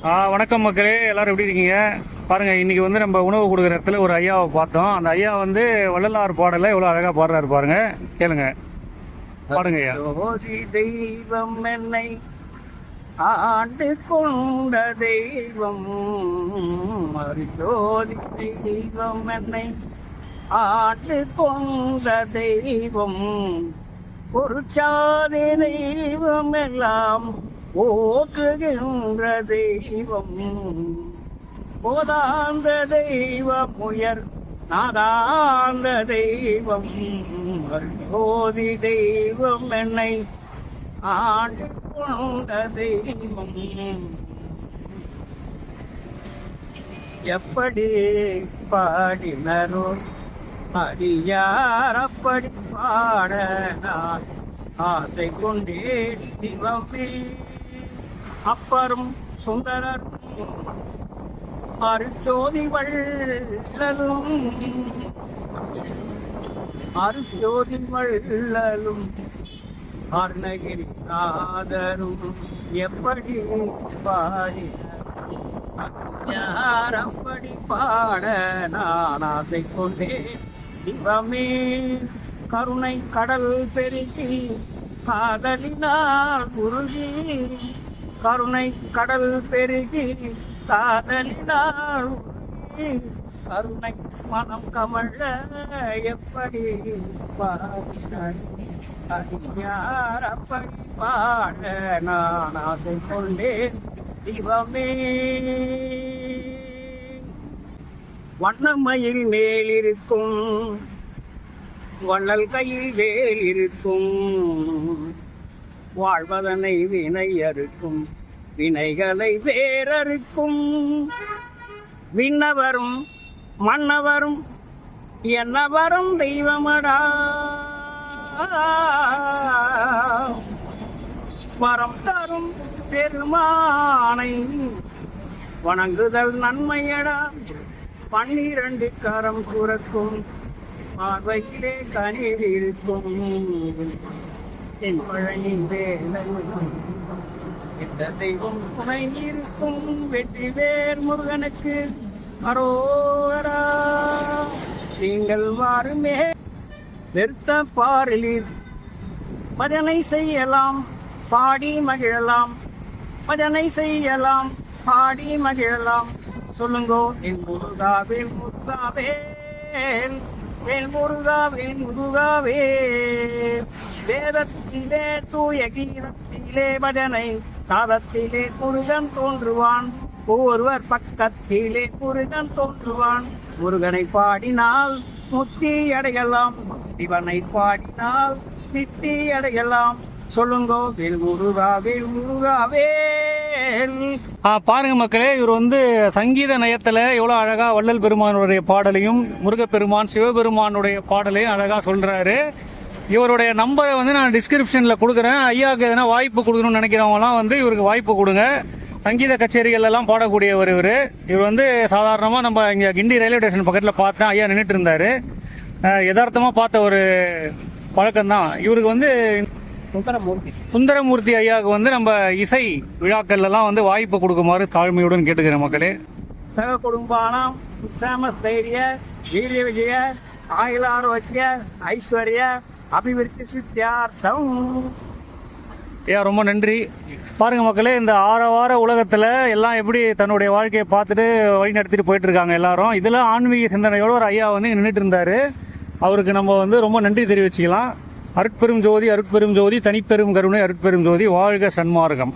வணக்கம் மக்களே, எல்லாரும் எப்படி இருக்கீங்க? பாருங்க, இன்னைக்கு வந்து நம்ம உணவு கொடுக்குற இடத்துல ஒரு ஐயாவை பார்த்தோம். அந்த ஐயா வந்து வள்ளலார் பாடல எவ்வளவு அழகா பாடுறாரு பாருங்க, கேளுங்க. பாருங்க ஐயா. ஜோதி தெய்வம் என்னை ஆண்டு கொண்ட தெய்வம், ஜோதி தெய்வம் என்னை ஆண்டு கொண்ட தெய்வம், ஒரு சாதி தெய்வம் எல்லாம் ஓற்றுகின்ற தெய்வம், போதாந்த தெய்வம் உயர் நாதாந்த தெய்வம், ஜோதி தெய்வம் என்னை ஆண்டு கொண்ட தெய்வம். எப்படி பாடினரோ அடியார் அப்படி பாட நான் ஆசை கொண்டே சிவமே. அப்பரும் சுந்தரரும் அருச்சோதி வள்ளலும், அருச்சோதி வள்ளலும் அருணகிரி நாதரும் எப்படி பாடினார் அப்படி பாட நான் ஆசை கொண்டே சிவமே. கருணை கடல் பெருகி காதலினால் குருகி, கருணை கடல் பெருகி காதலினால் குருகி, கருணை மனம் கமழ எப்படி பாடினார் அப்படி பாட நான் ஆசை கொண்டேன் சிவமே. வண்ணமயில் மேலிருக்கும் வள்ளல் கையில் வேல் இருக்கும், வாழ்வதனை வினை அறுக்கும் வினைகளை வேறறுக்கும், விண்ணவரும் மன்னவரும் என்னவரும் தெய்வமடா, வரம் தரும் பெருமானை வணங்குதல் நன்மையடா, 12 கரம் குறக்கும் பார்வையிலே கனில் இருக்கும், என் பழையின் வேலை எந்த தெய்வம் துணை இருக்கும், வெற்றி வேர் முருகனுக்கு அரோகரா. நீங்கள் வாருமே நிறுத்த பாரில் பஜனை செய்யலாம் பாடி மகிழலாம், பஜனை செய்யலாம் பாடி மகிழலாம். சொல்லுங்கோ என் முருகாவே முருகாவே வேல் முருகாவே முருகாவே. வேதத்திலே தூய கீதத்திலே பஜனை, காதத்திலே முருகன் தோன்றுவான், ஒருவர் பக்கத்திலே முருகன் தோன்றுவான். முருகனை பாடினால் முத்தி அடையலாம், சிவனை பாடினால் சித்தி அடையலாம். சொல்லுங்கோ வேல் முருகா வேல் முருகாவே. பாருங்க மக்களே, இவர் வந்து சங்கீத நயத்துல எவ்வளவு அழகா வள்ளல் பெருமானுடைய பாடலையும் முருகப்பெருமான் சிவபெருமானுடைய பாடலையும் அழகா சொல்றாரு. இவருடைய நம்பரை வந்து நான் டிஸ்கிரிப்ஷன்ல கொடுக்குறேன். ஐயாவுக்கு எதனா வாய்ப்பு கொடுக்கணும்னு நினைக்கிறவங்கலாம் வந்து இவருக்கு வாய்ப்பு கொடுங்க. சங்கீத கச்சேரிகள் எல்லாம் பாடக்கூடியவர் இவர் வந்து சாதாரணமா நம்ம இங்க கிண்டி ரயில்வே ஸ்டேஷன் பக்கத்துல பார்த்தேன், ஐயா நின்றுட்டு இருந்தாரு. யதார்த்தமா பார்த்த ஒரு பழக்கம்தான் இவருக்கு வந்து. சுந்தரமூர்த்தி ஐயாவுக்கு வந்து நம்ம இசை விழாக்கள் எல்லாம் வந்து வாய்ப்பு கொடுக்குமாறு தாழ்மையுடன் கேட்டுக்கிறேன் மக்களே. சக குடும்பானம் ಕ್ಷೇಮಸ್ಥೈರ್ಯ வீரிய விஜய ஆயுள் ஆரோக்கிய ஐஸ்வர்ய அபிவிருத்தி சித்தியார்த்தம். ஐயா ரொம்ப நன்றி. பாருங்க மக்களே, இந்த 6 வார உலகத்துல எல்லாம் எப்படி தன்னுடைய வாழ்க்கையை பார்த்துட்டு வழி நடத்திட்டு போயிட்டு இருக்காங்க எல்லாரும். இதுல ஆன்மீக சிந்தனையோட ஒரு ஐயா வந்து நின்றுட்டு இருந்தாரு. அவருக்கு நம்ம வந்து ரொம்ப நன்றி தெரிவிச்சுக்கலாம். அருட்பெரும் ஜோதி அருட்பெரும் ஜோதி தனிப்பெரும் கருணை அருட்பெரும் ஜோதி வாழ்க சன்மார்க்கம்.